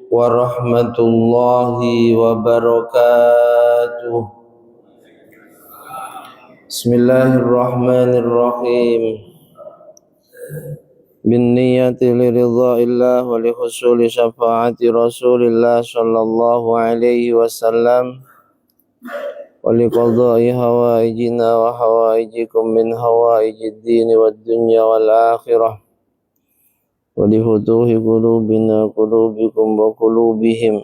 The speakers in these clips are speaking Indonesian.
warahmatullahi wabarakatuh. Bismillahirrahmanirrahim. Bin niyati liridha'illah wa li husuli syafaati Rasulillah sallallahu alaihi wasallam wa li qadai hawaijina wa hawaijikum min hawaijid dini wad dunya wal akhirah wa li futuhi qulubina qulubikum wa qulubihim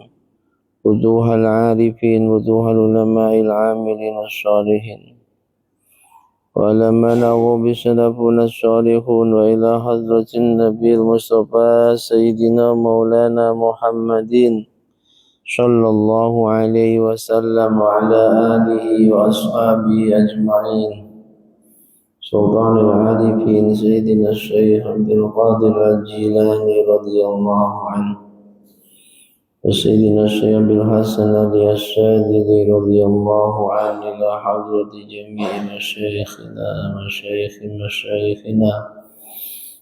futuhal arifin futuhal ulama'il amilin wassalihin ولما نغوا بسلفنا الصالحون وإلى حضرة النبي المصطفى سيدنا مولانا محمد صلى الله عليه وسلم وعلى آله وأصحابه أجمعين. سلطان العارفين سيدنا الشيخ عبد القادر الجيلاني رضي الله عنه وسيدنا الشيخ بالحسن الشاذلي رضي الله عنه إلى حضرة جميع مشايخنا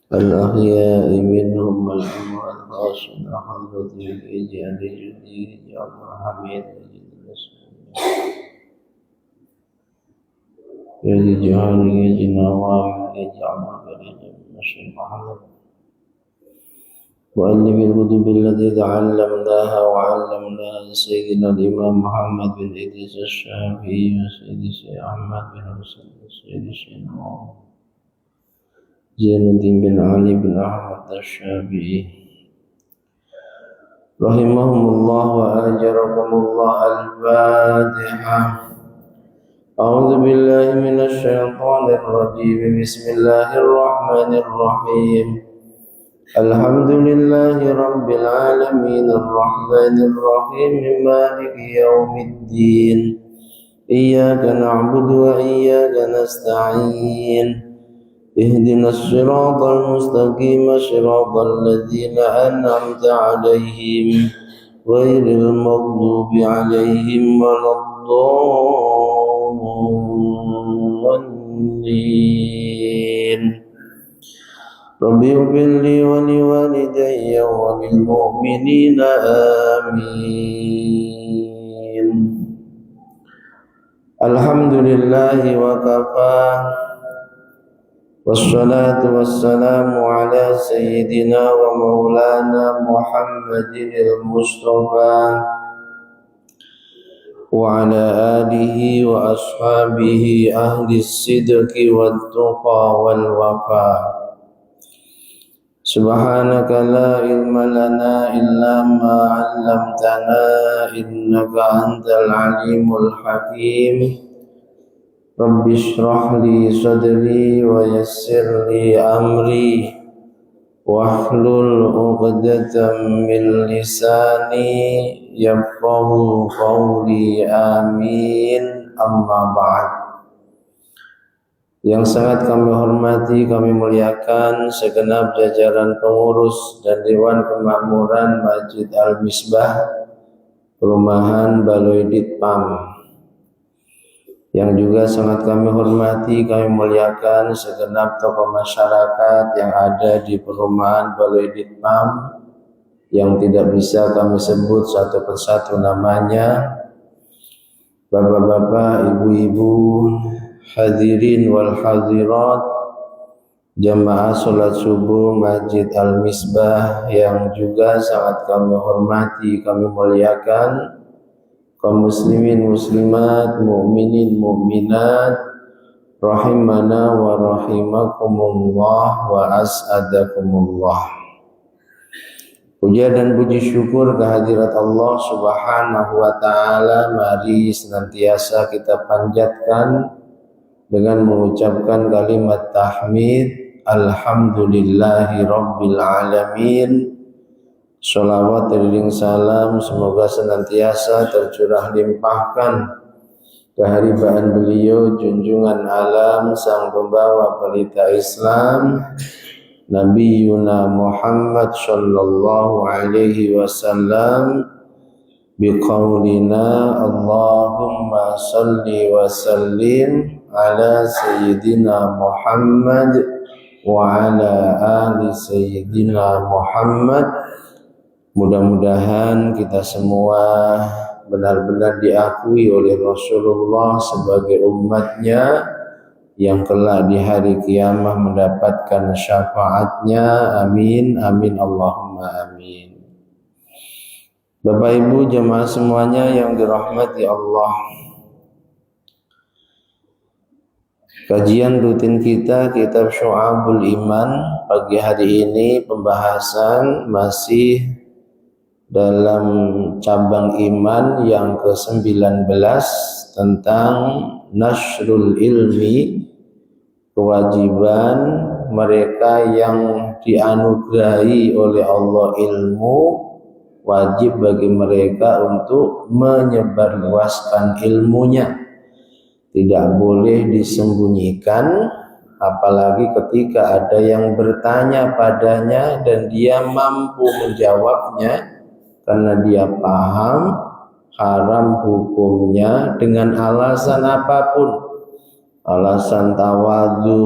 الأحياء منهم والأموات الخاصين حضرة الإجيال الجديد عبد الحميد يجي جهاري يجي نواوي يجي عبد الكريم الشيخ محمد مؤلف الكتب التي تعلمناها وعلمناها سيدنا الإمام محمد بن إدريس الشافعي وسيد الشيخ أحمد بن حسين وسيد الشيخ زين الدين بن علي بن أحمد الشافعي رحمهم الله وأجركم الله. الفاتحة. أعوذ بالله من الشيطان الرجيم. بسم الله الرحمن الرحيم. الحمد لله رب العالمين الرحمن الرحيم مالك يوم الدين إياك نعبد وإياك نستعين اهدنا الصراط المستقيم صراط الذين أنعمت عليهم غير المغضوب عليهم ولا الضالين. ربي اغفر لي ولوالدي وللمؤمنين آمين. الحمد لله وكفى والصلاة والسلام على سيدنا ومولانا محمد المصطفى وعلى آله وأصحابه أهل الصدق والتقى والوفاء. سبحانك لا علم لنا إلا ما علمتنا إنك أنت العليم الحكيم. رب اشرح لي صدري ويسر لي أمري واحلل عقدة من لساني يفقه قولي آمين. أما بعد. Yang sangat kami hormati, kami muliakan segenap jajaran pengurus dan Dewan Kemakmuran Masjid Al-Misbah Perumahan Baloi Ditpam. Yang juga sangat kami hormati, kami muliakan segenap tokoh masyarakat yang ada di Perumahan Baloi Ditpam yang tidak bisa kami sebut satu persatu namanya. Bapak-bapak, ibu-ibu, hadirin wal hadirat, jamaah sholat subuh Masjid Al-Misbah yang juga sangat kami hormati, kami muliakan, kaum muslimin muslimat, mukminin mukminat, rahimana wa rahimakumullah wa as'adakumullah. Puja dan puji syukur kehadirat Allah Subhanahu wa ta'ala mari senantiasa kita panjatkan dengan mengucapkan kalimat tahmid, alhamdulillahi rabbil alamin. Sholawat dan salam semoga senantiasa tercurah limpahkan keharibaan beliau, junjungan alam, sang pembawa pelita Islam, Nabi Yuna Muhammad sallallahu alaihi wasallam, biqaulina Allahumma salli wa sallim ala Sayyidina Muhammad wa ala ali Sayyidina Muhammad Mudah-mudahan kita semua benar-benar diakui oleh Rasulullah sebagai umatnya yang kelak di hari kiamat mendapatkan syafaatnya. Amin, amin, Allahumma amin. Bapak Ibu jemaah semuanya yang dirahmati Allah, kajian rutin kita kitab Syu'abul Iman pagi hari ini pembahasan masih dalam cabang iman yang ke-19 tentang nasrul ilmi, kewajiban mereka yang dianugerahi oleh Allah ilmu, wajib bagi mereka untuk menyebarluaskan ilmunya, tidak boleh disembunyikan, apalagi ketika ada yang bertanya padanya dan dia mampu menjawabnya karena dia paham haram hukumnya dengan alasan apapun, alasan tawadhu,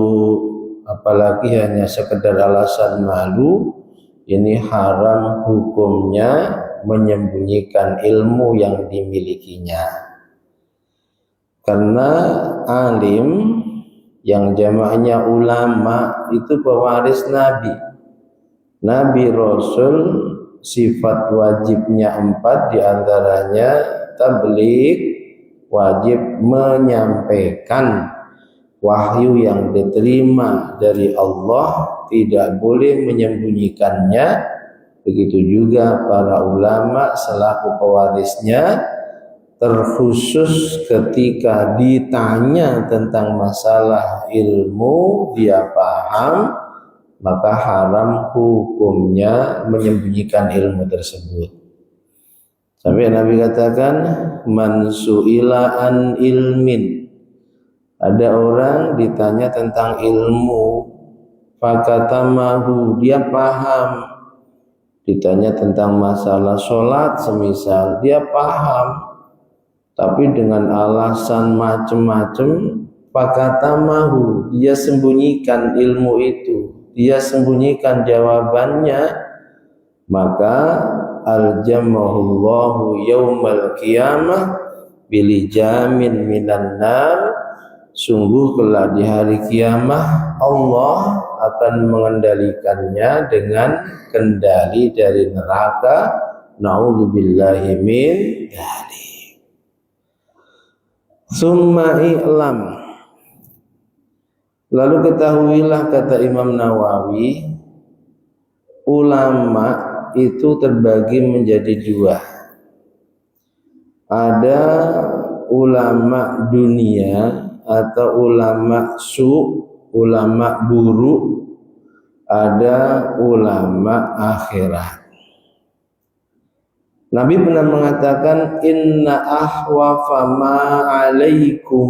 apalagi hanya sekedar alasan malu, ini haram hukumnya menyembunyikan ilmu yang dimilikinya. Karena alim yang jamaknya ulama itu pewaris Nabi, Nabi Rasul. Sifat wajibnya 4, diantaranya tabligh, wajib menyampaikan wahyu yang diterima dari Allah, tidak boleh menyembunyikannya. Begitu juga para ulama selaku pewarisnya, terkhusus ketika ditanya tentang masalah ilmu dia paham, maka haram hukumnya menyembunyikan ilmu tersebut. Sampai Nabi katakan, man su'ila an ilmin, ada orang ditanya tentang ilmu, fakatamahu, dia paham. Ditanya tentang masalah sholat semisal, dia paham, tapi dengan alasan macam-macam, fakatamahu, dia sembunyikan ilmu itu, dia sembunyikan jawabannya, maka aljamahullahu yaumal qiyamah bilijamin minan nar, sungguh kelak di hari kiamat Allah akan mengendalikannya dengan kendali dari neraka. Na'udzubillahi min dzalik. Summa i'lam, lalu ketahuilah, kata Imam Nawawi, ulama itu terbagi menjadi 2. Ada ulama dunia atau ulama ulama buruk, ada ulama akhirat. Nabi pernah mengatakan, inna ahwafa ma alaikum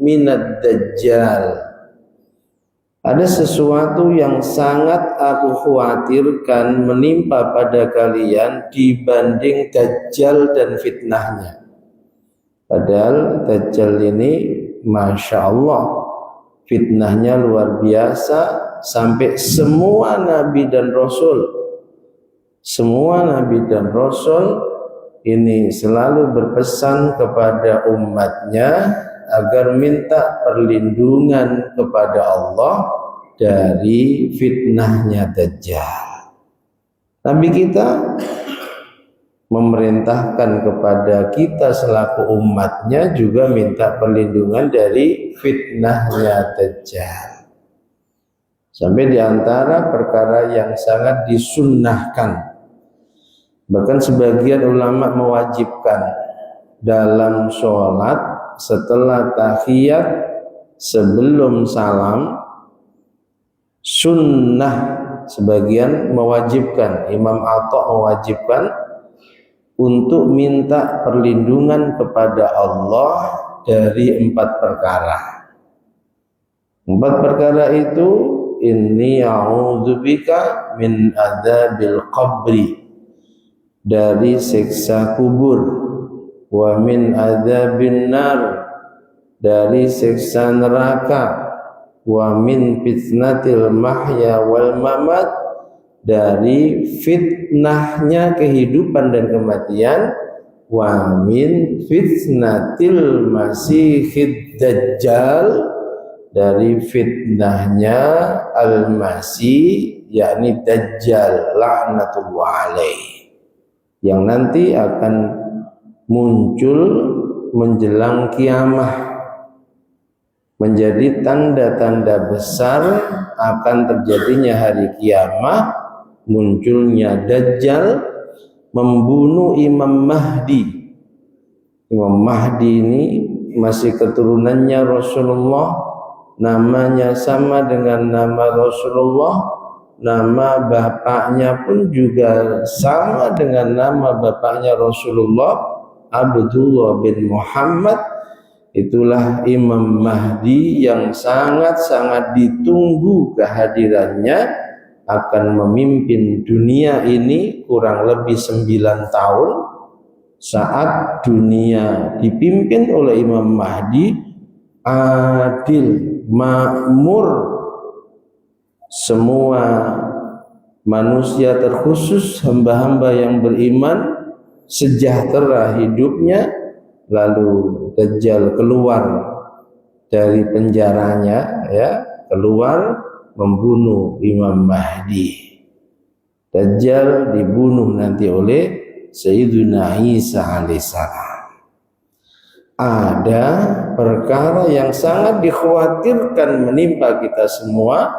minad dajjal, ada sesuatu yang sangat aku khawatirkan menimpa pada kalian dibanding Dajjal dan fitnahnya. Padahal Dajjal ini Masya Allah fitnahnya luar biasa, sampai semua Nabi dan Rasul ini selalu berpesan kepada umatnya agar minta perlindungan kepada Allah dari fitnahnya Dajjal. Nabi kita memerintahkan kepada kita selaku umatnya juga minta perlindungan dari fitnahnya Dajjal. Sampai diantara perkara yang sangat disunnahkan, bahkan sebagian ulama mewajibkan dalam sholat setelah tahiyat sebelum salam, sunnah sebagian mewajibkan, Imam Atha mewajibkan untuk minta perlindungan kepada Allah dari 4 perkara. 4 perkara itu, inni a'udzubika min adzabil qabri, dari siksa kubur, wa min adzabin nar, dari siksa neraka, wa min fitnatil mahya wal mamat, dari fitnahnya kehidupan dan kematian, wa min fitnatil masihid dajjal, dari fitnahnya al-masih yakni dajjal laknatullah alaih, yang nanti akan muncul menjelang kiamah, menjadi tanda-tanda besar akan terjadinya hari kiamat, munculnya dajjal, membunuh Imam Mahdi. Imam Mahdi ini masih keturunannya Rasulullah, namanya sama dengan nama Rasulullah, nama bapaknya pun juga sama dengan nama bapaknya Rasulullah, Abdullah bin Muhammad. Itulah Imam Mahdi yang sangat-sangat ditunggu kehadirannya, akan memimpin dunia ini kurang lebih 9 tahun. Saat dunia dipimpin oleh Imam Mahdi, adil, makmur, semua manusia terkhusus hamba-hamba yang beriman sejahtera hidupnya. Lalu Dajjal keluar dari penjaranya, ya, keluar membunuh Imam Mahdi. Dajjal dibunuh nanti oleh Sayyiduna Isa alaihissalam. Ada perkara yang sangat dikhawatirkan menimpa kita semua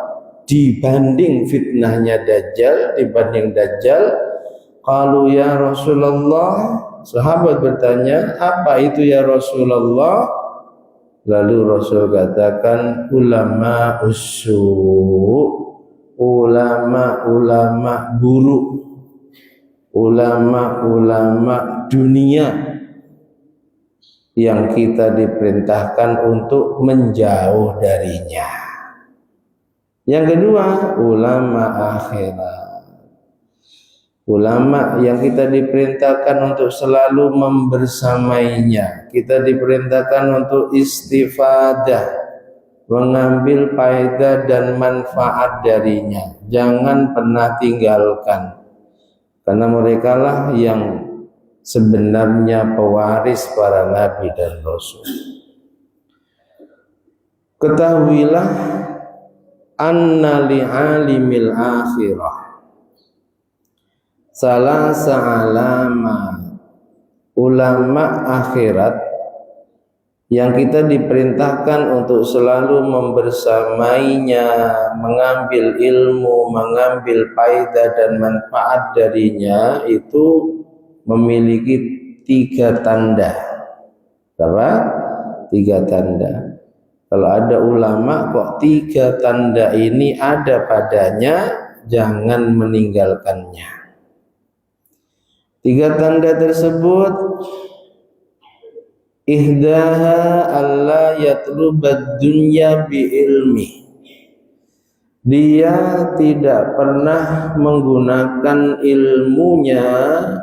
dibanding fitnahnya Dajjal, dibanding Dajjal. Qalu ya Rasulullah, sahabat bertanya, apa itu ya Rasulullah? Lalu Rasul katakan, ulama ulama buruk, ulama dunia yang kita diperintahkan untuk menjauh darinya. Yang kedua, ulama akhirat, ulama yang kita diperintahkan untuk selalu membersamainya, kita diperintahkan untuk istifadah, mengambil faedah dan manfaat darinya, jangan pernah tinggalkan, karena mereka lah yang sebenarnya pewaris para nabi dan rasul. Ketahuilah anna li'alimil akhirah salasa alama, ulama akhirat yang kita diperintahkan untuk selalu membersamainya, mengambil ilmu, mengambil faedah dan manfaat darinya, itu memiliki 3 tanda. Berapa? 3 tanda. Kalau ada ulama kok 3 tanda ini ada padanya, jangan meninggalkannya. 3 tanda tersebut, ihdaha alla yatlubad dunya bi ilmi, dia tidak pernah menggunakan ilmunya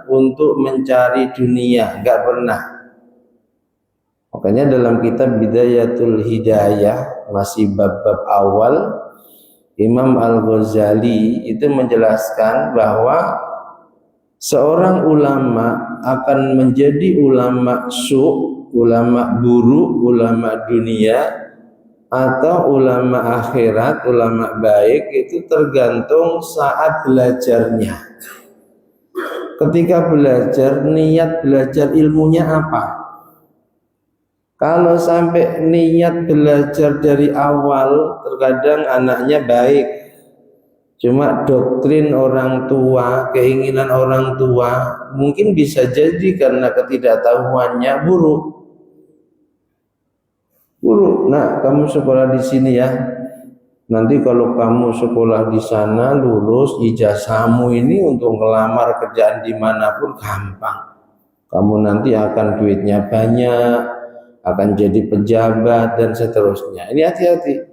untuk mencari dunia, enggak pernah. Makanya dalam kitab Bidayatul Hidayah, masih bab-bab awal, Imam Al-Ghazali itu menjelaskan bahwa seorang ulama akan menjadi ulama ulama buruk, ulama dunia, atau ulama akhirat, ulama baik, itu tergantung saat belajarnya. Ketika belajar, niat belajar ilmunya apa? Kalau sampai niat belajar dari awal, terkadang anaknya baik, cuma doktrin orang tua, keinginan orang tua, mungkin bisa jadi karena ketidaktahuannya buruk. Nah, kamu sekolah di sini ya. Nanti kalau kamu sekolah di sana, lulus, ijazahmu ini untuk ngelamar kerjaan dimanapun gampang. Kamu nanti akan duitnya banyak, akan jadi pejabat dan seterusnya. Ini hati-hati.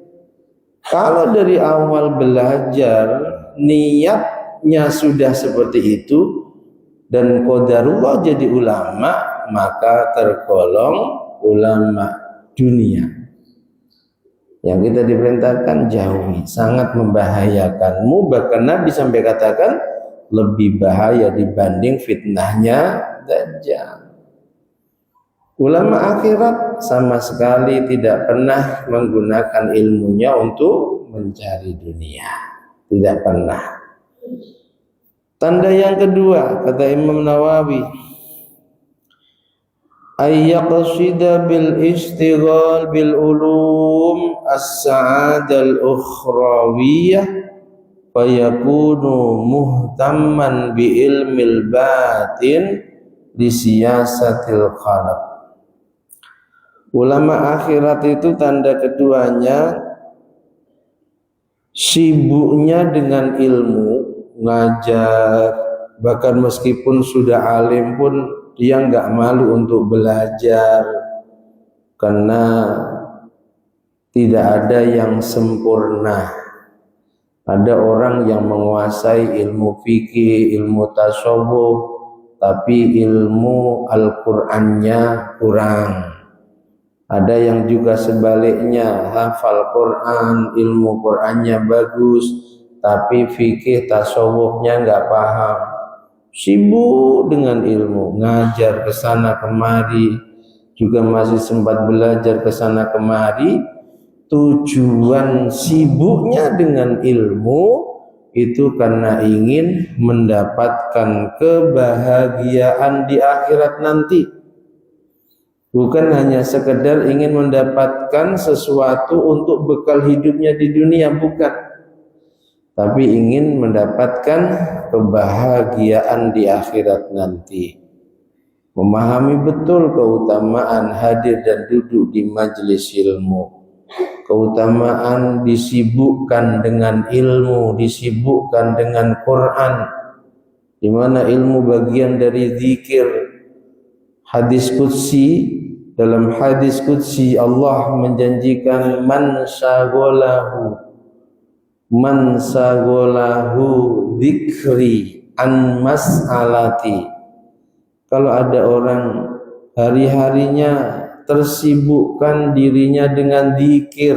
Kalau dari awal belajar niatnya sudah seperti itu dan qadarullah jadi ulama, maka tergolong ulama dunia. Yang kita diperintahkan jauhi, sangat membahayakanmu. Bahkan Nabi sampai katakan lebih bahaya dibanding fitnahnya Dajjal. Ulama akhirat sama sekali tidak pernah menggunakan ilmunya untuk mencari dunia. Tidak pernah. Tanda yang kedua, kata Imam Nawawi, ayyaqsida bil istighal bil ulum as-sa'adah al-ukhrawiyah fayakunu muhtamman bi ilmil batin li siyasatil qalb. Ulama akhirat itu tanda keduanya sibuknya dengan ilmu, ngajar, bahkan meskipun sudah alim pun dia nggak malu untuk belajar, karena tidak ada yang sempurna. Ada orang yang menguasai ilmu fikih, ilmu tasawuf, tapi ilmu Al-Qur'annya kurang. Ada yang juga sebaliknya, hafal Quran, ilmu Qurannya bagus, tapi fikih tasawufnya nggak paham. Sibuk dengan ilmu, ngajar ke sana kemari, juga masih sempat belajar ke sana kemari. Tujuan sibuknya dengan ilmu itu karena ingin mendapatkan kebahagiaan di akhirat nanti. Bukan hanya sekedar ingin mendapatkan sesuatu untuk bekal hidupnya di dunia, bukan. Tapi ingin mendapatkan kebahagiaan di akhirat nanti. Memahami betul keutamaan hadir dan duduk di majelis ilmu. Keutamaan disibukkan dengan ilmu, disibukkan dengan Quran, di mana ilmu bagian dari zikir. Hadis qudsi, dalam hadis qudsi Allah menjanjikan man sagolahu dzikri an mas'alati. Kalau ada orang hari-harinya tersibukkan dirinya dengan zikir.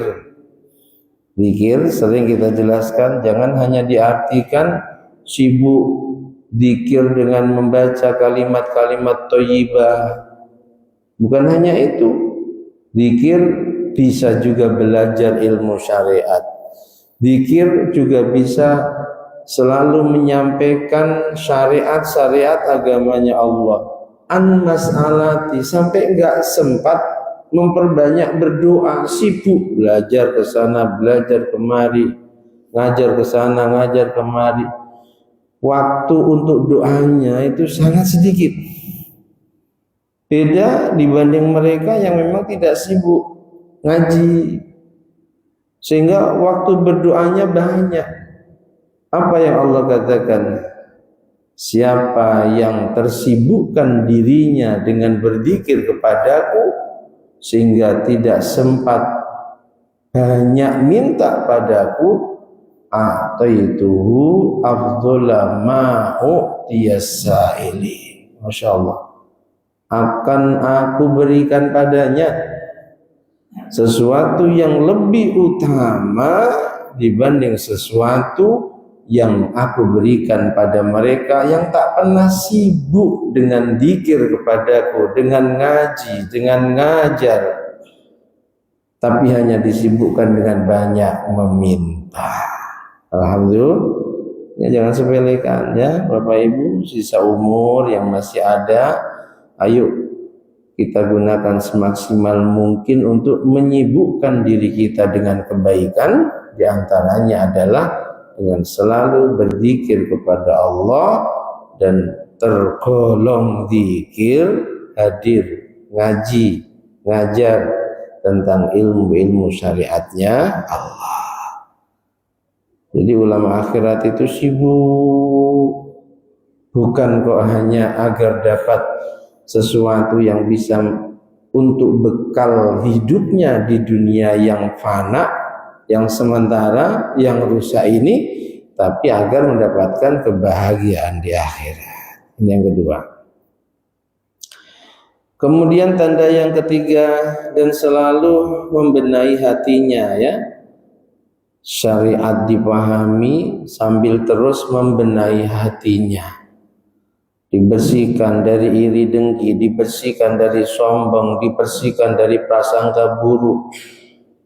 Zikir sering kita jelaskan, jangan hanya diartikan sibuk zikir dengan membaca kalimat-kalimat thayyibah. Bukan hanya itu, zikir bisa juga belajar ilmu syariat. Zikir juga bisa selalu menyampaikan syariat-syariat agamanya Allah. An mas'alati, sampai enggak sempat memperbanyak berdoa, sibuk belajar ke sana, belajar kemari, ngajar ke sana, ngajar kemari. Waktu untuk doanya itu sangat sedikit. Beda dibanding mereka yang memang tidak sibuk ngaji, sehingga waktu berdoanya banyak. Apa yang Allah katakan? Siapa yang tersibukkan dirinya dengan berzikir kepadaku sehingga tidak sempat banyak minta padaku, ataituhu afdhala ma u'tiyasaili. Masya Allah, akan aku berikan padanya sesuatu yang lebih utama dibanding sesuatu yang aku berikan pada mereka yang tak pernah sibuk dengan zikir kepadaku, dengan ngaji, dengan ngajar, tapi hanya disibukkan dengan banyak meminta. Alhamdulillah, ya, jangan sepelekan ya Bapak Ibu, sisa umur yang masih ada, ayo kita gunakan semaksimal mungkin untuk menyibukkan diri kita dengan kebaikan. Di antaranya adalah dengan selalu berzikir kepada Allah dan tergolong zikir, hadir, ngaji, ngajar tentang ilmu-ilmu syariatnya Allah. Jadi ulama akhirat itu sibuk, bukan kok hanya agar dapat sesuatu yang bisa untuk bekal hidupnya di dunia yang fana, yang sementara, yang rusak ini, tapi agar mendapatkan kebahagiaan di akhirat. Ini yang kedua. Kemudian tanda yang ketiga, dan selalu membenahi hatinya ya. Syariat dipahami sambil terus membenahi hatinya. Dibersihkan dari iri dengki, dibersihkan dari sombong, dibersihkan dari prasangka buruk,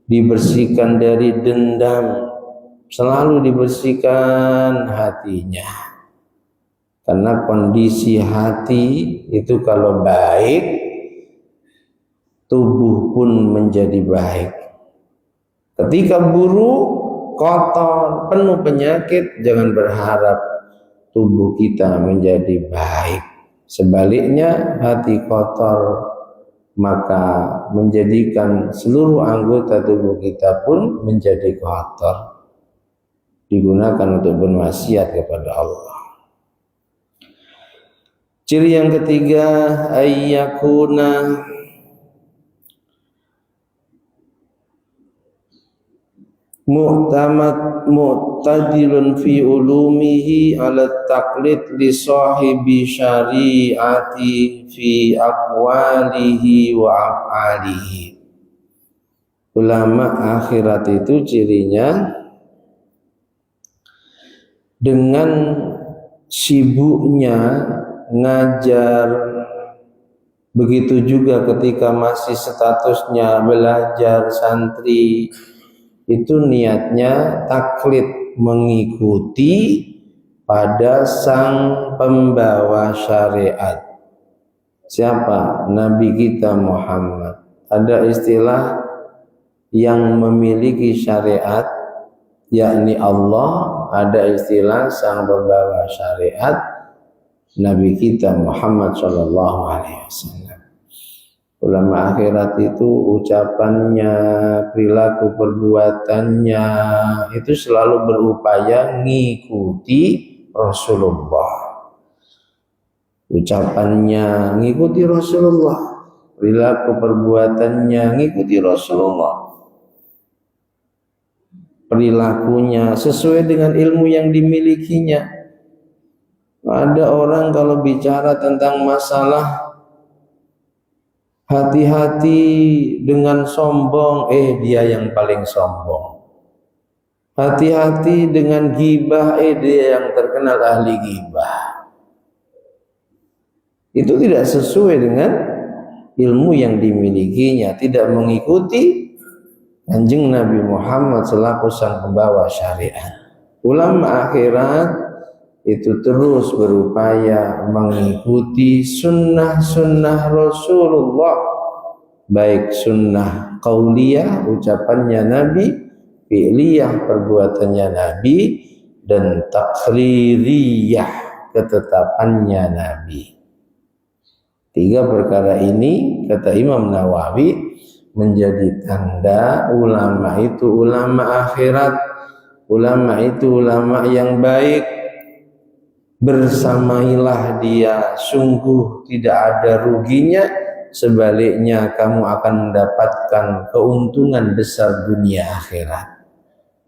dibersihkan dari dendam, selalu dibersihkan hatinya. Karena kondisi hati itu kalau baik, tubuh pun menjadi baik. Ketika buruk, kotor, penuh penyakit, jangan berharap tubuh kita menjadi baik. Sebaliknya, hati kotor maka menjadikan seluruh anggota tubuh kita pun menjadi kotor. Digunakan untuk bermaksiat kepada Allah. Ciri yang ketiga, ayyakuna mu'tadilun fi ulumihi ala taqlid li sahibi syari'ati fi aqwalihi wa af'alihi. Ulama akhirat itu cirinya dengan sibuknya ngajar, begitu juga ketika masih statusnya belajar santri, itu niatnya taklid, mengikuti pada sang pembawa syariat. Siapa? Nabi kita Muhammad. Ada istilah yang memiliki syariat, yakni Allah. Ada istilah sang pembawa syariat, Nabi kita Muhammad sallallahu alaihi wasallam. Ulama akhirat itu ucapannya, perilaku perbuatannya itu selalu berupaya ngikuti Rasulullah. Ucapannya ngikuti Rasulullah, perilaku perbuatannya ngikuti Rasulullah. Perilakunya sesuai dengan ilmu yang dimilikinya. Ada orang kalau bicara tentang masalah hati-hati dengan sombong, dia yang paling sombong. Hati-hati dengan ghibah, dia yang terkenal ahli ghibah. Itu tidak sesuai dengan ilmu yang dimilikinya, tidak mengikuti Kanjeng Nabi Muhammad selaku sang pembawa syariat. Ulama akhirat itu terus berupaya mengikuti sunnah-sunnah Rasulullah, baik sunnah qauliyah, ucapannya Nabi, fi'liyah, perbuatannya Nabi, dan takririyah, ketetapannya Nabi. Tiga perkara ini, kata Imam Nawawi, menjadi tanda ulama itu ulama akhirat. Ulama itu ulama yang baik. Bersamailah dia, sungguh tidak ada ruginya, sebaliknya kamu akan mendapatkan keuntungan besar dunia akhirat.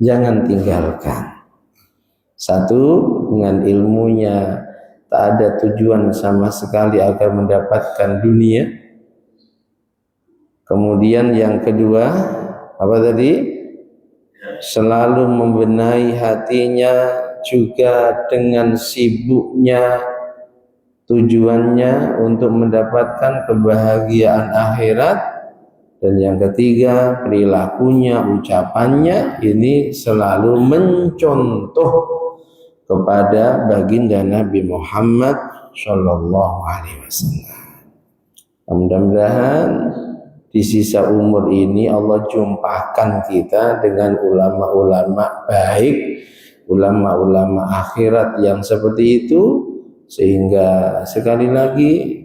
Jangan tinggalkan. Satu, dengan ilmunya tak ada tujuan sama sekali agar mendapatkan dunia. Kemudian yang kedua, apa tadi? Selalu membenahi hatinya, juga dengan sibuknya tujuannya untuk mendapatkan kebahagiaan akhirat. Dan yang ketiga, perilakunya, ucapannya ini selalu mencontoh kepada baginda Nabi Muhammad sallallahu alaihi wasallam. Mudah-mudahan di sisa umur ini Allah jumpakan kita dengan ulama-ulama baik, ulama-ulama akhirat yang seperti itu, sehingga sekali lagi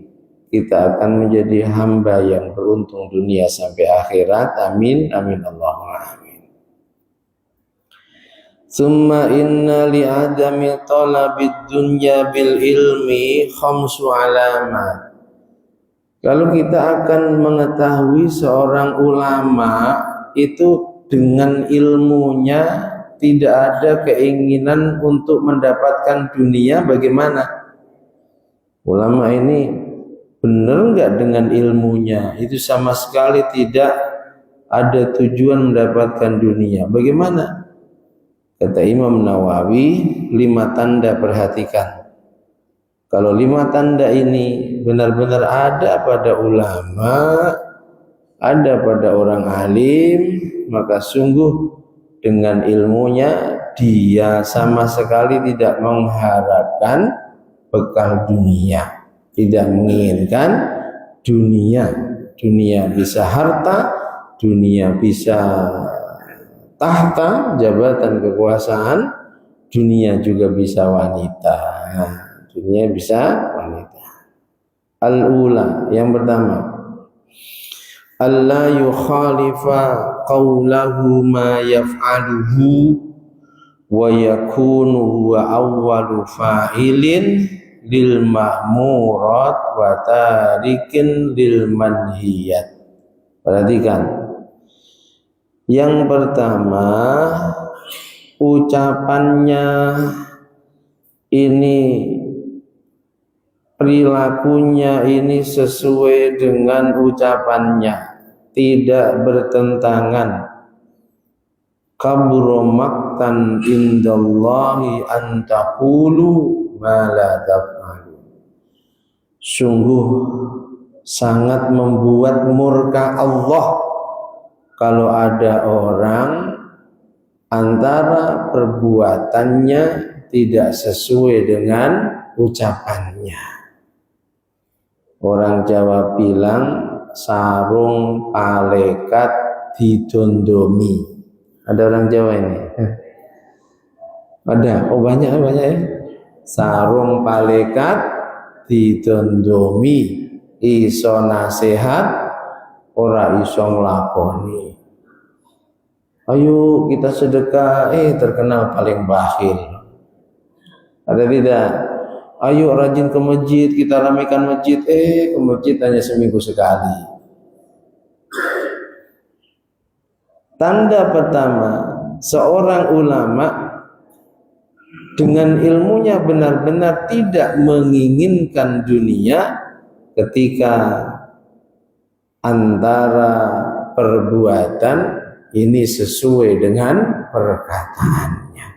kita akan menjadi hamba yang beruntung dunia sampai akhirat. Amin, amin, Allahumma amin. Summa inna li'adami talabid dunya bil ilmi khamsu alamat. Kalau kita akan mengetahui seorang ulama itu dengan ilmunya tidak ada keinginan untuk mendapatkan dunia, bagaimana? Ulama ini benar nggak dengan ilmunya, itu sama sekali tidak ada tujuan mendapatkan dunia. Bagaimana? Kata Imam Nawawi, 5 tanda perhatikan. Kalau 5 tanda ini benar-benar ada pada ulama, ada pada orang alim, maka sungguh dengan ilmunya dia sama sekali tidak mengharapkan bekal dunia, tidak menginginkan dunia. Dunia bisa harta, dunia bisa tahta, jabatan, kekuasaan, dunia juga bisa wanita. Dunia bisa wanita. Al-ula, yang pertama, alla yukhalifa qawlahu ma yaf'aluhu wa yakunu huwa awwalu fa'ilin lil ma'murat wa tarikin lil manhiyat. Perhatikan. Yang pertama, ucapannya ini, perilakunya ini sesuai dengan ucapannya, tidak bertentangan. Kabura maqtan indallahi an taqulu ma la taf'alu. Sungguh sangat membuat murka Allah kalau ada orang antara perbuatannya tidak sesuai dengan ucapannya. Orang Jawa bilang sarung palekat didondomi. Ada orang Jawa ini? Ada? Oh banyak ya. Sarung palekat didondomi, iso nasihat ora iso nglakoni. Ayo kita sedekah, terkenal paling bakhil. Ada tidak? Ayo rajin ke masjid, kita ramaikan masjid, ke masjid hanya seminggu sekali. Tanda pertama, seorang ulama dengan ilmunya benar-benar tidak menginginkan dunia ketika antara perbuatan ini sesuai dengan perkataannya.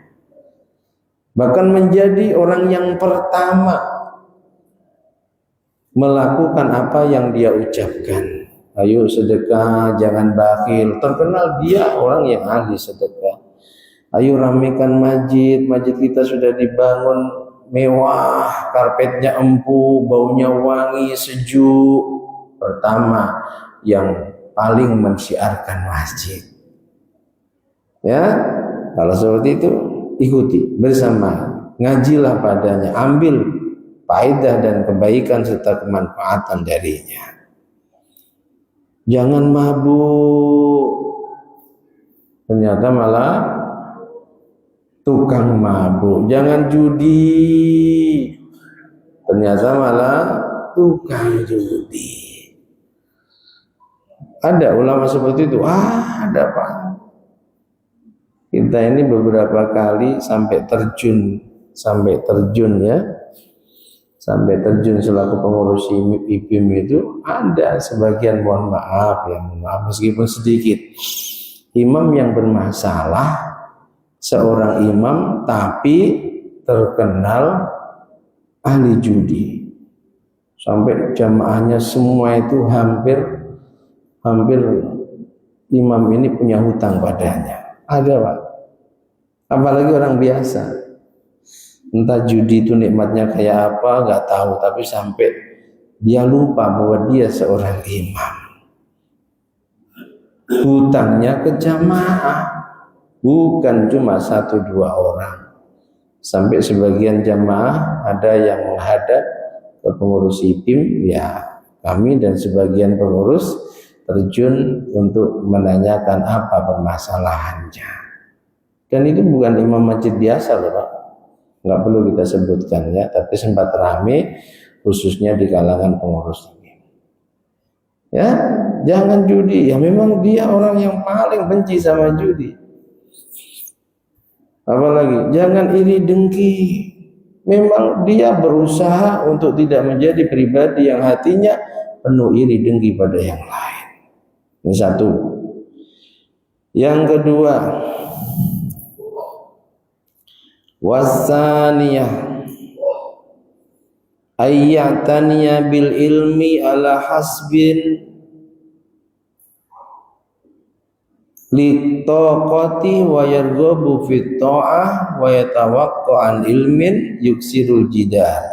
Bahkan menjadi orang yang pertama melakukan apa yang dia ucapkan. Ayo sedekah, jangan bakhil. Terkenal dia orang yang ahli sedekah. Ayo ramaikan masjid, masjid kita sudah dibangun mewah, karpetnya empuk, baunya wangi, sejuk. Pertama yang paling mensiarkan masjid. Ya, kalau seperti itu ikuti bersama, ngajilah padanya, ambil faedah dan kebaikan serta kemanfaatan darinya. Jangan mabuk, ternyata malah tukang mabuk. Jangan judi, ternyata malah tukang judi. Ada ulama seperti itu? Ada Pak. Kita ini beberapa kali sampai terjun selaku pengurus IPIM itu ada sebagian, mohon maaf meskipun sedikit, imam yang bermasalah, seorang imam tapi terkenal ahli judi, sampai jamaahnya semua itu hampir imam ini punya hutang padanya. Ada Pak, apalagi orang biasa, entah judi itu nikmatnya kayak apa nggak tahu, tapi sampai dia lupa bahwa dia seorang imam. Hutangnya ke jamaah, bukan cuma 1-2 orang. Sampai sebagian jamaah ada yang menghadap ke pengurus IPIM, ya kami dan sebagian pengurus terjun untuk menanyakan apa permasalahannya. Dan itu bukan imam masjid biasa loh Pak, nggak perlu kita sebutkan ya, tapi sempat rame khususnya di kalangan pengurus ini. Ya, jangan judi. Ya memang dia orang yang paling benci sama judi. Apalagi jangan iri dengki. Memang dia berusaha untuk tidak menjadi pribadi yang hatinya penuh iri dengki pada yang lain. Ini satu. Yang kedua, wasaniyah ayyataniya bil ilmi ala hasbin li taqati wa yarghabu fit ta'ah wa yatawaqqa an ilmin yuksirul jidal.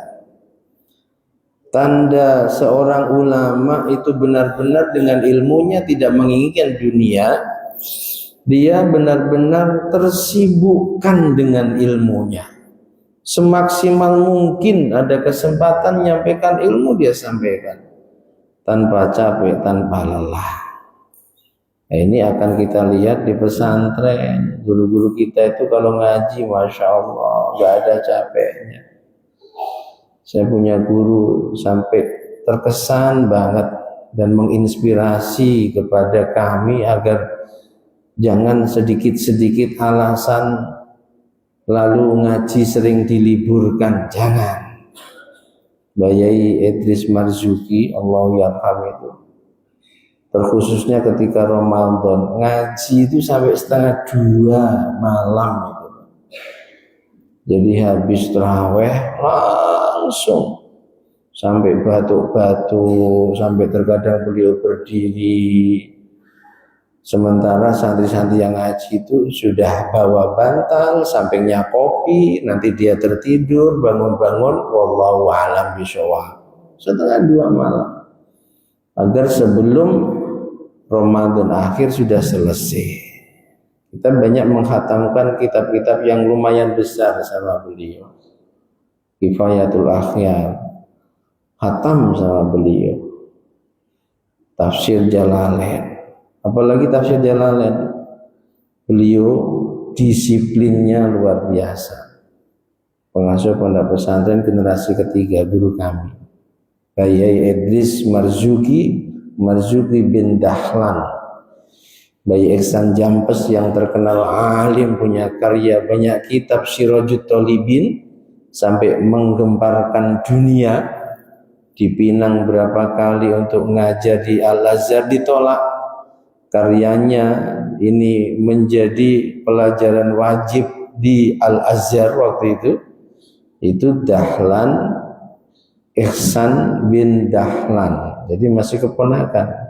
Tanda seorang ulama itu benar-benar dengan ilmunya tidak menginginkan dunia, dia benar-benar tersibukkan dengan ilmunya. Semaksimal mungkin ada kesempatan menyampaikan ilmu dia sampaikan tanpa capek, tanpa lelah. Nah, ini akan kita lihat di pesantren. Guru-guru kita itu kalau ngaji, Masya Allah, gak ada capeknya. Saya punya guru sampai terkesan banget dan menginspirasi kepada kami agar jangan sedikit-sedikit alasan lalu ngaji sering diliburkan. Jangan. Bayai Idris Marzuki, Allah yarham itu, terkhususnya ketika Ramadan ngaji itu sampai 1:30 malam itu. Jadi habis tarawih langsung sampai batuk-batuk, sampai terkadang beliau berdiri. Sementara santri-santri yang ngaji itu sudah bawa bantal, sampingnya kopi, nanti dia tertidur, bangun-bangun, wallahu a'lam bishawab, 1:30 malam. Agar sebelum Ramadan akhir sudah selesai. Kita banyak menghatamkan kitab-kitab yang lumayan besar sama beliau. Kifayatul Akhyar, khatam sama beliau. Tafsir Jalalain, apalagi tafsir Jalalain, beliau disiplinnya luar biasa. Pengasuh pondok pesantren generasi ketiga guru kami, Bayai Idris Marzuki bin Dahlan, Bayi Ihsan Jampes yang terkenal alim, punya karya banyak kitab, Sirajut Thalibin, sampai menggemparkan dunia. Di Pinang berapa kali untuk ngajar di Al-Azhar ditolak. Karyanya ini menjadi pelajaran wajib di Al-Azhar waktu itu. Itu Dahlan, Ihsan bin Dahlan. Jadi masih keponakan.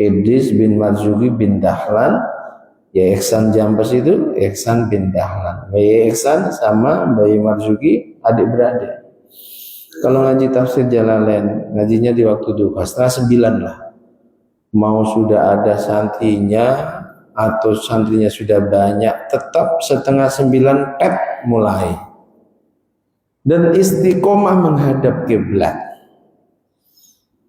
Idris bin Marzuki bin Dahlan, ya Ihsan Jampes itu Ihsan bin Dahlan. Bayi Ihsan sama Bayi Marzuki adik-beradik. Kalau ngaji tafsir Jalalain, ngajinya di waktu duha 8:30 lah. Mau sudah ada santrinya atau santrinya sudah banyak, tetap 8:30 tep mulai. Dan istiqomah menghadap kiblat.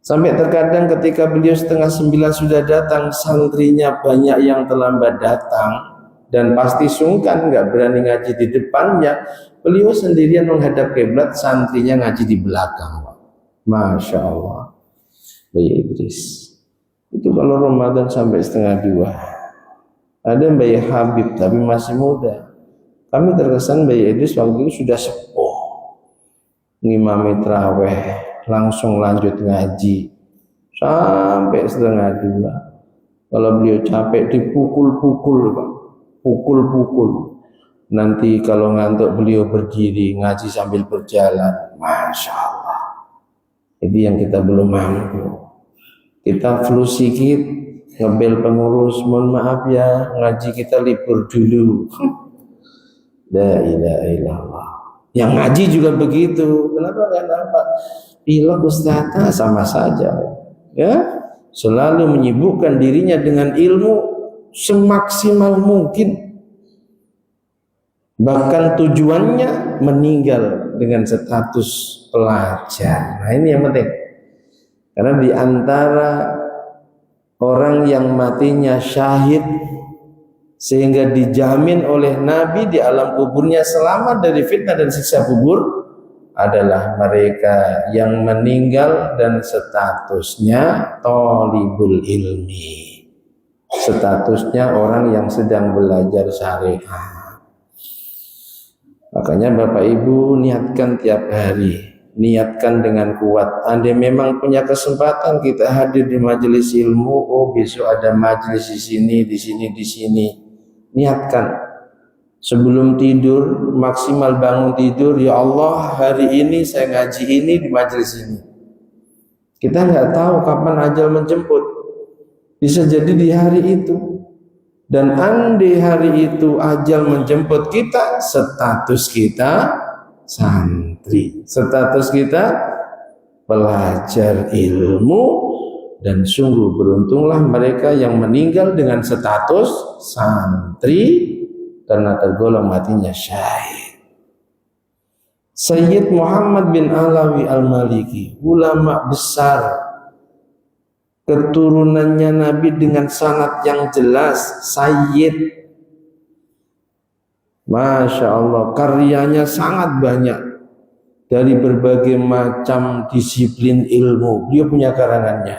Sampai terkadang ketika beliau 8:30 sudah datang, santrinya banyak yang terlambat datang dan pasti sungkan, nggak berani ngaji di depannya. Beliau sendirian menghadap kiblat, santrinya ngaji di belakang. Masya Allah. Bayi Idris itu kalau Ramadan sampai 1:30. Ada Bayi Habib tapi masih muda. Kami terkesan Bayi Idris waktu itu sudah sepuh, ngimami tarawih, langsung lanjut ngaji sampai 1:30. Kalau beliau capek dipukul-pukul, Pak. Pukul-pukul. Nanti kalau ngantuk beliau berdiri ngaji sambil berjalan. Masya Allah. Itu yang kita belum mampu. Kita flu sikit, ngebel pengurus, mohon maaf ya, ngaji kita libur dulu. La ilaha illallah. Yang ngaji juga begitu. Kenapa? Pilek Ustaz, sama saja. Ya, selalu menyibukkan dirinya dengan ilmu semaksimal mungkin. Bahkan tujuannya meninggal dengan status pelajar. Nah, ini yang penting. Karena di antara orang yang matinya syahid sehingga dijamin oleh Nabi di alam kuburnya selamat dari fitnah dan siksa kubur adalah mereka yang meninggal dan statusnya thalibul ilmi, statusnya orang yang sedang belajar syariat. Makanya Bapak Ibu niatkan tiap hari, niatkan dengan kuat. Andai memang punya kesempatan kita hadir di majelis ilmu, oh besok ada majelis di sini, di sini, di sini. Niatkan. Sebelum tidur, maksimal bangun tidur, ya Allah hari ini saya ngaji ini di majelis ini. Kita nggak tahu kapan ajal menjemput. Bisa jadi di hari itu. Dan andai hari itu ajal menjemput kita, status kita santri, status kita pelajar ilmu, dan sungguh beruntunglah mereka yang meninggal dengan status santri karena tergolong matinya syahid. Sayyid Muhammad bin Alawi Al-Maliki, ulama besar, keturunannya Nabi dengan sanad yang jelas, Sayyid. Masya Allah, karyanya sangat banyak dari berbagai macam disiplin ilmu. Dia punya karangannya.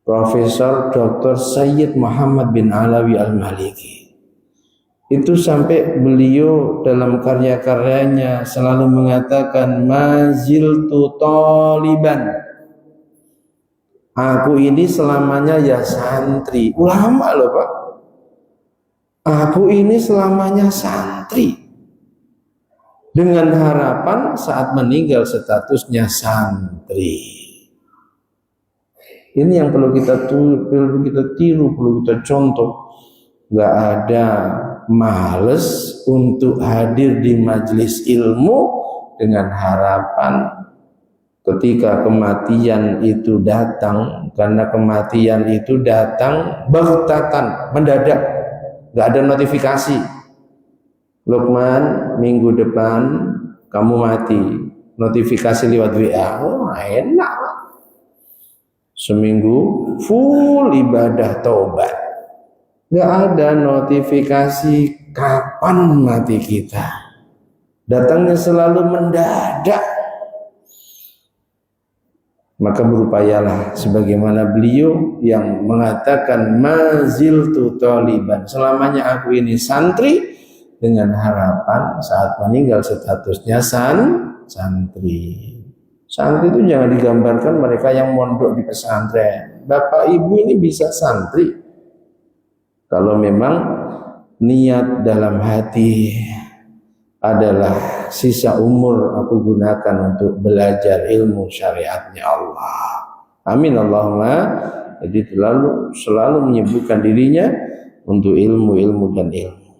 Profesor Dr. Sayyid Muhammad bin Alawi Al-Maliki. Itu sampai beliau dalam karya-karyanya selalu mengatakan maziltu taliban. Aku ini selamanya ya santri. Ulama loh Pak. Aku ini selamanya santri. Dengan harapan saat meninggal statusnya santri. Ini yang perlu kita tiru, perlu kita contoh. Gak ada males untuk hadir di majelis ilmu dengan harapan ketika kematian itu datang, karena kematian itu datang baghtatan, mendadak, nggak ada notifikasi. Lukman, minggu depan kamu mati, notifikasi lewat WA. Oh, enak. Seminggu full ibadah taubat, nggak ada notifikasi kapan mati kita. Datangnya selalu mendadak. Maka berupayalah sebagaimana beliau yang mengatakan maziltu taliban, selamanya aku ini santri, dengan harapan saat meninggal statusnya santri. Santri itu jangan digambarkan mereka yang mondok di pesantren. Bapak Ibu ini bisa santri kalau memang niat dalam hati adalah sisa umur aku gunakan untuk belajar ilmu syariatnya Allah. Amin Allahumma. Jadi selalu menyibukkan dirinya untuk ilmu dan ilmu.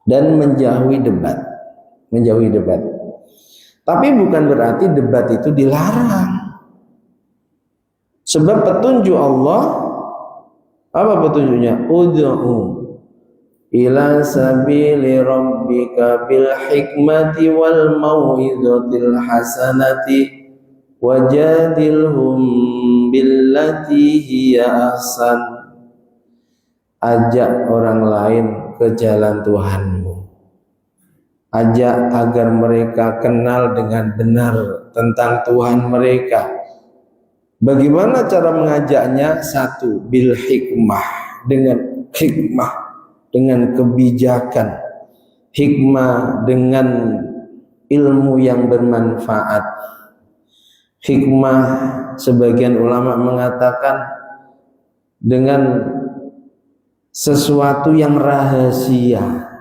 Dan menjauhi debat. Tapi bukan berarti debat itu dilarang. Sebab petunjuk Allah, apa petunjuknya? Ud'u ila sabili rabbika bil hikmati wal mau'izatil hasanati wajadilhum billati hiya ahsan. Ajak orang lain ke jalan Tuhanmu. Ajak agar mereka kenal dengan benar tentang Tuhan mereka. Bagaimana cara mengajaknya? Satu, bil hikmah, dengan hikmah, dengan kebijakan, hikmah dengan ilmu yang bermanfaat. Hikmah sebagian ulama mengatakan dengan sesuatu yang rahasia.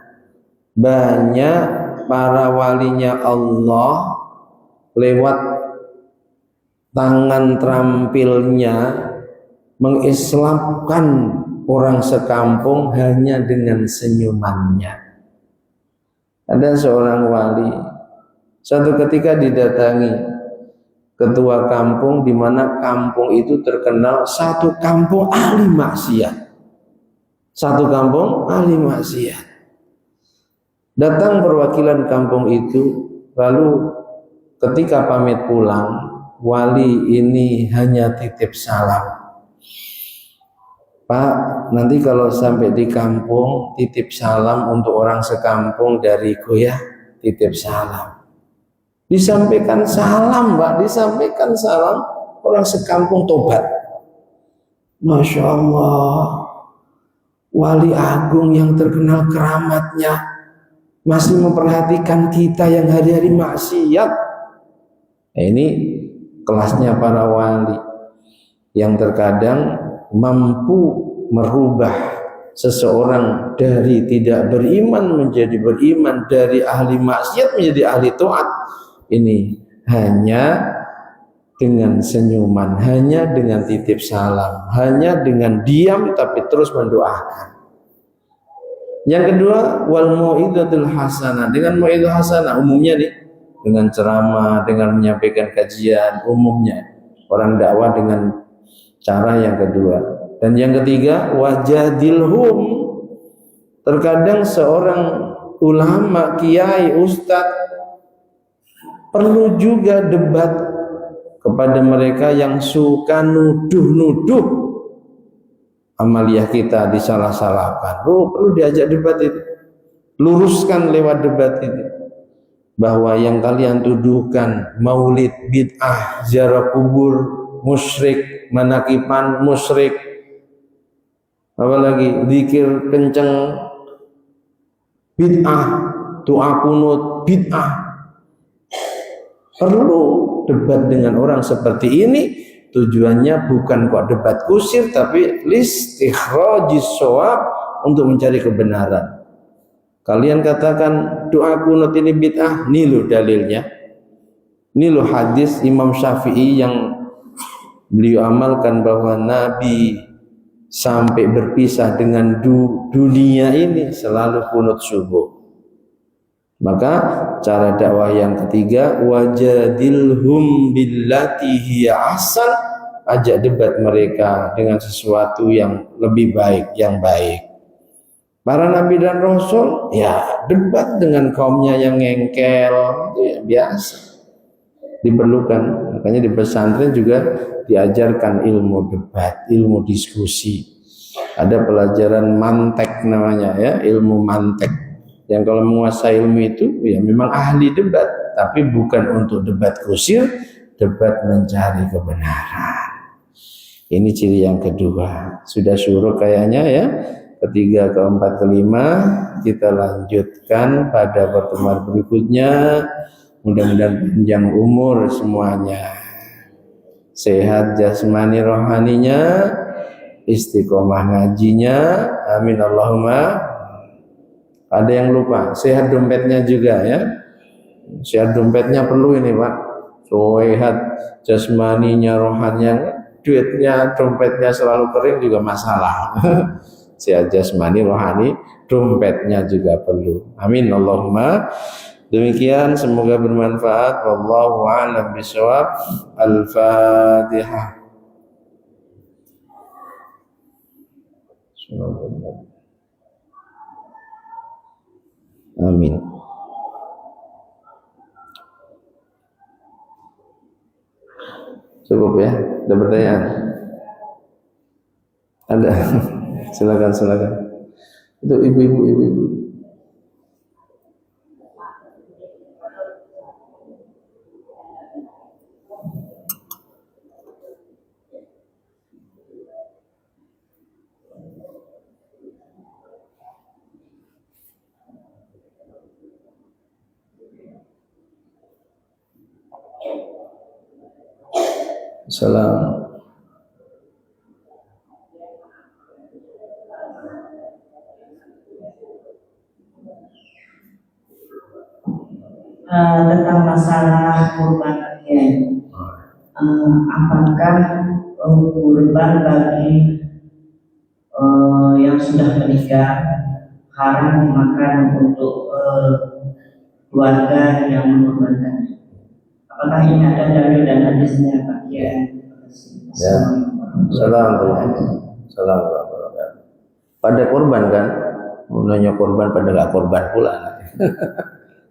Banyak para walinya Allah lewat tangan terampilnya mengislamkan orang sekampung hanya dengan senyumannya. Ada seorang wali suatu ketika didatangi ketua kampung, di mana kampung itu terkenal satu kampung ahli maksiat. Satu kampung ahli maksiat. Datang perwakilan kampung itu, lalu ketika pamit pulang, wali ini hanya titip salam. Pak, nanti kalau sampai di kampung, titip salam untuk orang sekampung dariku ya, titip salam. Disampaikan salam, Pak, disampaikan salam, orang sekampung tobat. Masya Allah, wali agung yang terkenal keramatnya masih memperhatikan kita yang hari-hari maksiat. Nah, ini kelasnya para wali yang terkadang mampu merubah seseorang dari tidak beriman menjadi beriman, dari ahli maksiat menjadi ahli taat. Ini hanya dengan senyuman, hanya dengan titip salam, hanya dengan diam tapi terus mendoakan. Yang kedua, wal mau'izatul hasanah. Dengan mau'izah hasanah umumnya nih, dengan ceramah, dengan menyampaikan kajian umumnya. Orang dakwah dengan cara yang kedua. Dan yang ketiga, wajadilhum. Terkadang seorang ulama, kiai, ustadz perlu juga debat kepada mereka yang suka nuduh-nuduh amaliyah kita disalah-salahkan. Perlu diajak debat itu. Luruskan lewat debat itu. Bahwa yang kalian tuduhkan maulid bid'ah, ziarah kubur musyrik, manakipan musyrik, apalagi zikir kenceng bid'ah, doa kunut bid'ah. Perlu debat dengan orang seperti ini. Tujuannya bukan kok debat kusir, tapi listikhrajis shawab, untuk mencari kebenaran. Kalian katakan doa kunut ini bid'ah, ini loh dalilnya. Ini loh hadis Imam Syafi'i yang beliau amalkan bahwa Nabi sampai berpisah dengan dunia ini selalu kunut subuh. Maka cara dakwah yang ketiga, wajadilhum billati hiya ahsan, ajak debat mereka dengan sesuatu yang lebih baik, yang baik. Para nabi dan rasul ya debat dengan kaumnya yang ngengkel, itu ya biasa, diperlukan. Makanya di pesantren juga diajarkan ilmu debat, ilmu diskusi. Ada pelajaran mantek namanya ya, ilmu mantek. Yang kalau menguasai ilmu itu ya memang ahli debat, tapi bukan untuk debat kusir, debat mencari kebenaran. Ini ciri yang kedua. Sudah syuruk kayaknya ya. Ketiga, keempat, kelima kita lanjutkan pada pertemuan berikutnya. Mudah-mudahan panjang umur semuanya, sehat jasmani rohaninya, istiqomah ngajinya, amin Allahumma. Ada yang lupa, sehat dompetnya juga ya. Sehat dompetnya perlu ini Pak. Sehat jasmaninya, rohaninya, duitnya, dompetnya selalu kering juga masalah. Sehat jasmani, rohani, dompetnya juga perlu. Amin Allahumma. Demikian, semoga bermanfaat. Wallahu a'lam bishawab. Al-Fatihah. Amin. Cukup ya? Ada pertanyaan? Ada? Silakan. Itu ibu-ibu. Salam. Tentang masalah kurban ya. Apakah kurban bagi yang sudah menikah haram dimakan untuk keluarga yang mengorbankannya? Apakah ini ada dalil dan hadisnya Pak? Ya. Salam. Pada korban kan? Menanya korban pada nggak korban pula.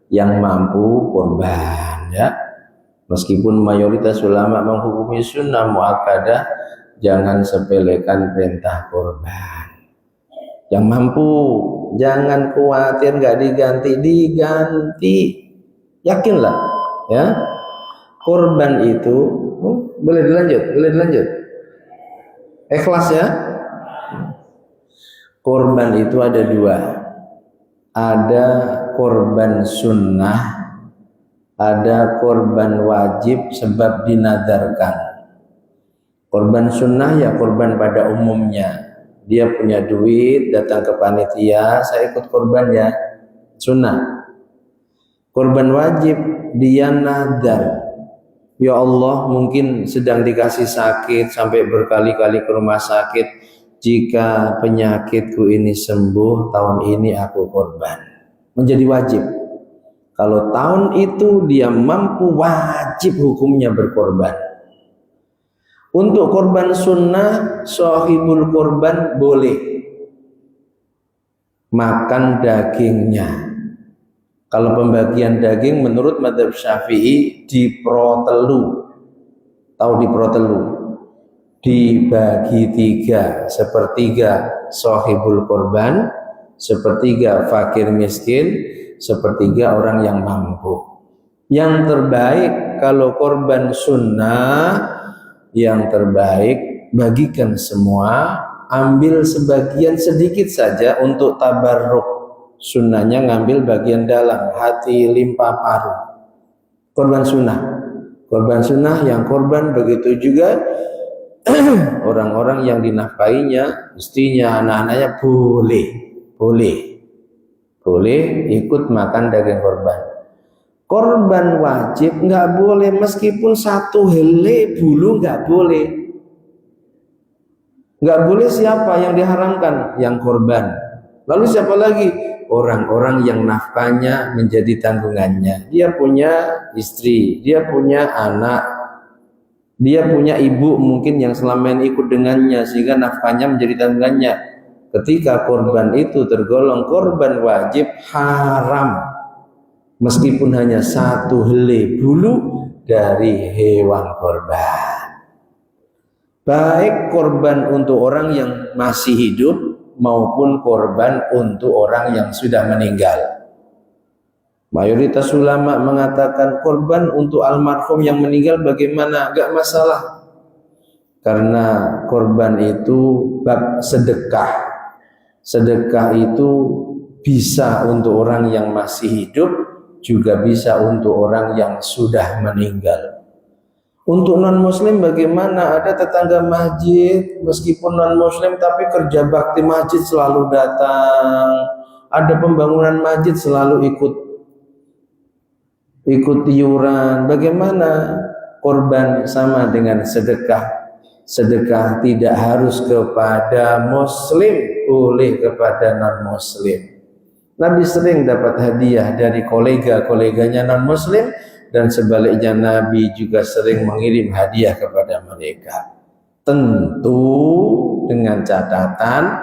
Yang mampu korban ya. Meskipun mayoritas ulama menghukumi sunnah muakkadah, jangan sepelekan perintah korban. Yang mampu, jangan khawatir nggak diganti. Yakinlah ya. Korban itu boleh dilanjut. Ikhlas ya. Korban itu ada dua. Ada korban sunnah, ada korban wajib sebab dinadarkan. Korban sunnah ya korban pada umumnya. Dia punya duit, datang ke panitia, saya ikut korban ya, sunnah. Korban wajib, dia nadar. Ya Allah, mungkin sedang dikasih sakit sampai berkali-kali ke rumah sakit. Jika penyakitku ini sembuh, tahun ini aku korban. Menjadi wajib. Kalau tahun itu dia mampu, wajib hukumnya berkorban. Untuk korban sunnah, sahibul korban boleh makan dagingnya. Kalau pembagian daging menurut mazhab Syafi'i diprotelu. Tahu diprotelu? Dibagi 3, sepertiga sahibul korban, sepertiga fakir miskin, sepertiga orang yang mampu. Yang terbaik kalau korban sunnah, yang terbaik bagikan semua, ambil sebagian sedikit saja untuk tabarruk. Sunnahnya ngambil bagian dalam, hati, limpa, paru. Korban sunnah. Korban sunnah yang korban begitu juga orang-orang yang dinafkainya, istrinya, anak-anaknya boleh ikut makan daging korban. Korban wajib nggak boleh, meskipun 1 helai bulu nggak boleh. Nggak boleh siapa yang diharamkan? Yang korban. Lalu siapa lagi? Orang-orang yang nafkahnya menjadi tanggungannya. Dia punya istri, dia punya anak, dia punya ibu mungkin yang selama ini ikut dengannya, sehingga nafkahnya menjadi tanggungannya. Ketika korban itu tergolong korban wajib, haram meskipun hanya 1 helai bulu dari hewan korban. Baik korban untuk orang yang masih hidup maupun korban untuk orang yang sudah meninggal. Mayoritas ulama mengatakan korban untuk almarhum yang meninggal bagaimana? Gak masalah. Karena korban itu bab sedekah. Sedekah itu bisa untuk orang yang masih hidup, juga bisa untuk orang yang sudah meninggal. Untuk non-muslim bagaimana? Ada tetangga masjid, meskipun non-muslim tapi kerja bakti masjid selalu datang. Ada pembangunan masjid selalu ikut iuran. Bagaimana? Korban sama dengan sedekah. Sedekah tidak harus kepada muslim, boleh kepada non-muslim. Nabi sering dapat hadiah dari kolega-koleganya non-muslim, dan sebaliknya Nabi juga sering mengirim hadiah kepada mereka. Tentu dengan catatan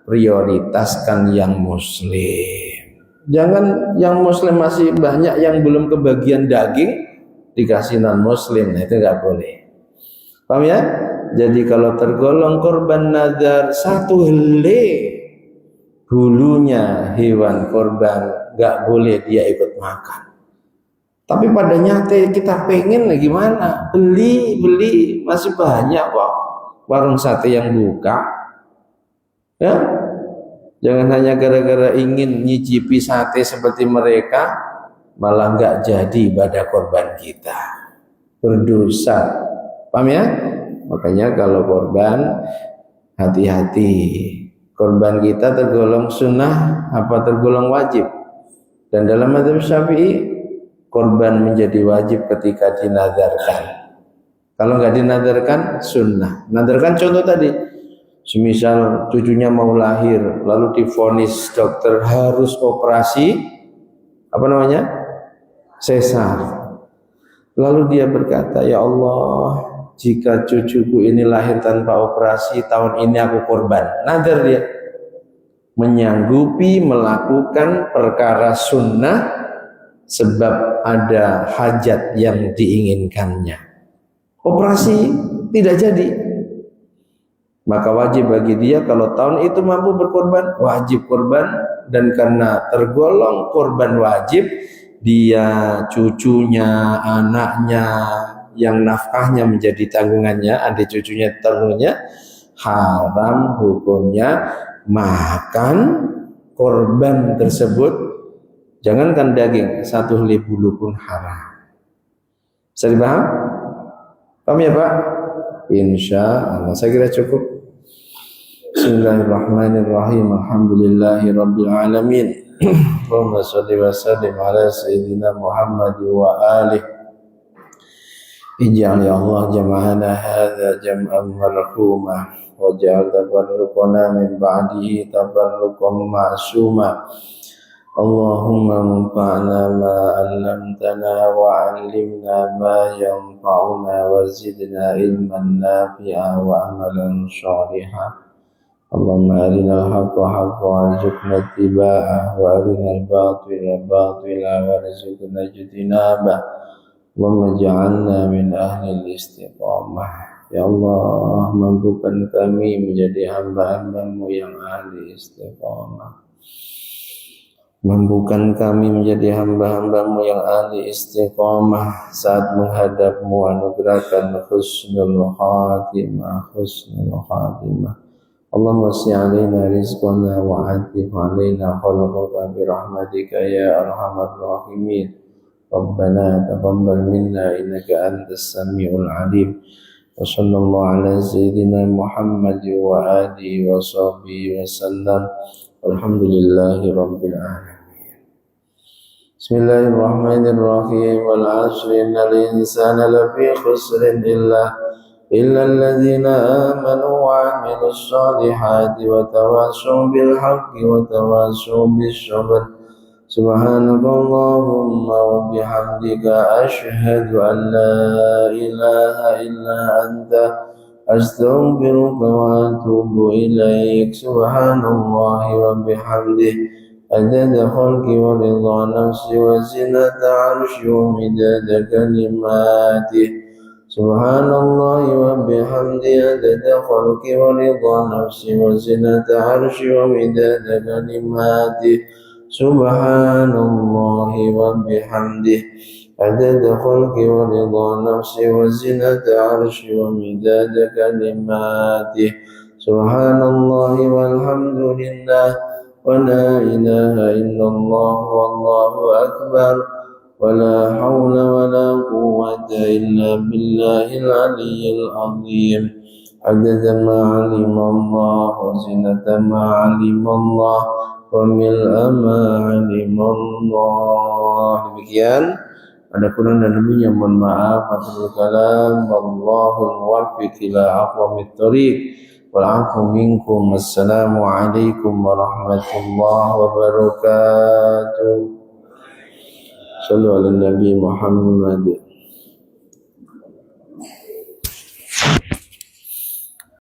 prioritaskan yang muslim. Jangan yang muslim masih banyak yang belum kebagian daging dikasih non-muslim, nah itu nggak boleh. Paham ya? Jadi kalau tergolong korban nazar 1 helai bulunya hewan korban, gak boleh dia ikut makan. Tapi pada nyata kita pengen gimana? Beli masih banyak kok warung sate yang buka. Ya, jangan hanya gara-gara ingin nyicipi sate seperti mereka, malah gak jadi pada korban kita. Berdosa. Paham ya? Makanya kalau korban, hati-hati. Korban kita tergolong sunnah apa tergolong wajib. Dan dalam mazhab Syafi'i, korban menjadi wajib ketika dinadarkan. Kalau nggak dinadarkan, sunnah. Nadarkan contoh tadi, semisal cucunya mau lahir, lalu divonis dokter harus operasi, sesar. Lalu dia berkata, ya Allah, jika cucuku ini lahir tanpa operasi, tahun ini aku korban. Nadar dia menyanggupi melakukan perkara sunnah sebab ada hajat yang diinginkannya. Operasi tidak jadi, maka wajib bagi dia kalau tahun itu mampu berkorban, wajib korban. Dan karena tergolong korban wajib, dia, cucunya, anaknya yang nafkahnya menjadi tanggungannya, adik cucunya tanggungannya, haram hukumnya makan korban tersebut Jangankan daging, satu helai bulu pun haram. Bisa dipaham? Paham ya Pak? Insya Allah. Saya kira cukup. Bismillahirrahmanirrahim. Alhamdulillahi Rabbil Alamin. Allahumma salli wa sallim ala Sayyidina Muhammad wa alihi. Ij'al ya Allah jama'ana hadha jam'an marhuma waj'al tafarruqana min ba'dihi tafarruqan ma'suma. Allahumma manfa'na ma 'allamtana wa 'allimna ma yanfa'una wa zidna ilman nafi'a wa amalan shalihan. Allahumma arinal haqqa haqqan warzuqna ittiba'ah wa arinal batila batila warzuqna ijtinabah. Allahumma ja'alna min ahlil istiqamah. Ya Allah, mampukan kami menjadi hamba-hamba-Mu yang ahli istiqamah. Mampukan kami menjadi hamba-hamba-Mu yang ahli istiqamah saat menghadap-Mu. Anugerahkan husnul khatimah, husnul khatimah. Allahumma wasi' alaina rizqana wa 'atif alaina khalqaka bi rahmatika ya arhamar rahimin. Rabbana taqabbal minna innaka antas samiul alim. Wa sallallahu ala sayyidina Muhammad wa alihi wa sahbihi wa sallam. Alhamdulillahi rabbil alamin. Bismillahirrahmanirrahim. Wal 'ashri innal insana lafi khusrin illa alladhina amanu wa 'amilus solihati wa tawassaw bil haqqi wa tawassaw bis sabr. Subhanakallahumma wa bihamdika asyhadu an la ilaha illa anta astaghfiruka wa atubu ilaik. Subhanallahi wa bihamdihi adada khalqi wa ridha nafsi wa zinata arshi wa midada kalimatihi. Subhanallahi wa bihamdihi adada khalqi wa ridha nafsi wa zinata arshi wa midada kalimatihi. Subhanallahi wa bihamdihi adada khalqi wa ridha nafsi wa zinata arshi wa midada kalimatihi. Subhanallahi walhamdulillah wa la ilaha illallah wallahu akbar wa la hawla wa la quwwata illa billahil aliyyil azim. Adada ma 'alima Allah wa zinata ma 'alima Allah wa mil'a ma 'alima Allah. Demikian. Ada kurang dan lebihnya mohon maaf. Akhirul kalam wallahul muwaffiq ila aqwamit thoriq wal 'afwu minkum. Assalamu alaikum warahmatullahi wabarakatuh. Sallu ala Nabi Muhammad.